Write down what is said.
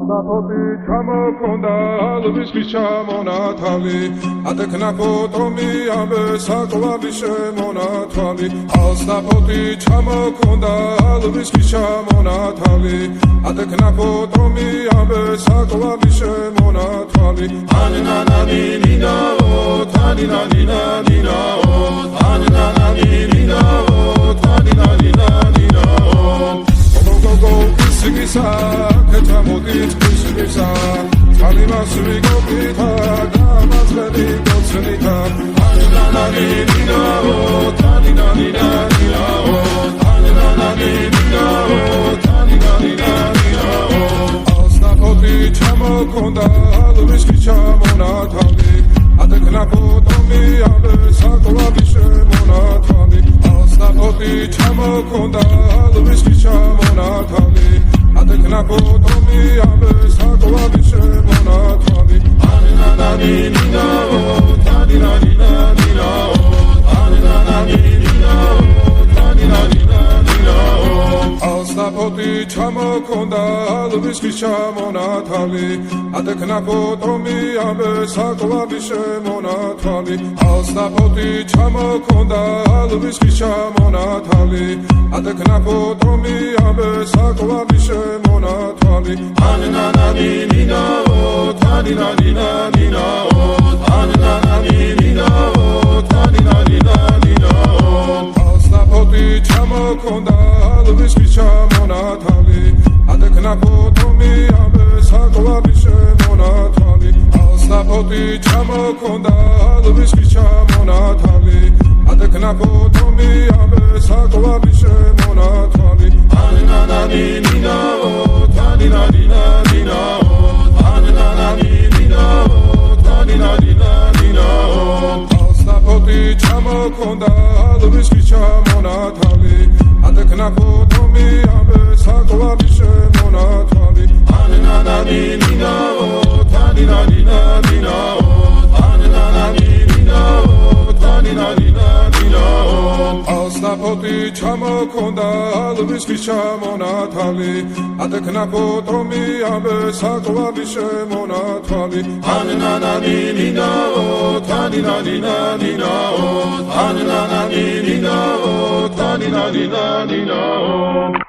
Alnapoti ჩამოქონდა ალვისის ჩამონათალი ატეკნა ფოტომი ამბე საკლავი შემონათვალი ალნაპoti ჩამოქონდა ალვისის ჩამონათალი ატეკნა ფოტომი ამბე საკლავი შემონათვალი ანინანანინინაო თანინანინანინაო ანინანანინინაო თანინანინანინაო გოგო ისგისა კეთამოდით ისგისა ალიმასვი გოგითა დამაწყები გოცნითა ანინანანინინაო თანინანინანინაო ანინანანინინაო თანინანინანინაო ალნაპoti ჩამოქონდა ალვისი ჩამონათალი ატეკნა ფოტომი ამბე საკლავი შემონათვალი ალნაპoti ჩამოქონდა ალვისი ჩამონათალი ატეკნა ფოტომი ამბე საკლავი შემონათვალი ანინანანინინაო თანინანინანინაო ანინანანინინაო თანინანინანინაო ალნაპoti ჩამოქონდა ალვისი ჩამონათალი ატეკნა ფოტომი ამბე საკლავი შემონათვალი ალნაპoti ჩამოქონდა ალვისი ჩამონათალი ატეკნა ფოტომი ამბე საკლავი შემონათვალი ანინანანინინაო თანინანინანინაო ანინანანინინაო თანინანინანინაო ალნაპoti ჩამოქონდა ალვისი ჩამონათალი ატეკნა ფოტომი ამბე საკლავი შემონათვალი ალნაპoti ჩამოქონდა ალვისი ჩამონათალი ატეკნა ფოტომი ამბე საკლავი შემონათვალი ანინანანინინაო თანინანინანინაო ანინანანინინაო თანინანინანინაო ალნაპoti ჩამოქონდა ალვისი ჩამონათალი ატეკნა ფოტომი ამბე საკლავი შემონათვალი ანინანანინინაო თანინანინანინაო ანინანანინინაო თანინანინანინაო ალნაპoti ჩამოქონდა ალვისი ჩამონათალი ატეკნა ფოტომი ამბე საკლავი შემონათვალი ანინანანინინაო თანინანინანინაო ანინანანინინაო თანინანინანინაო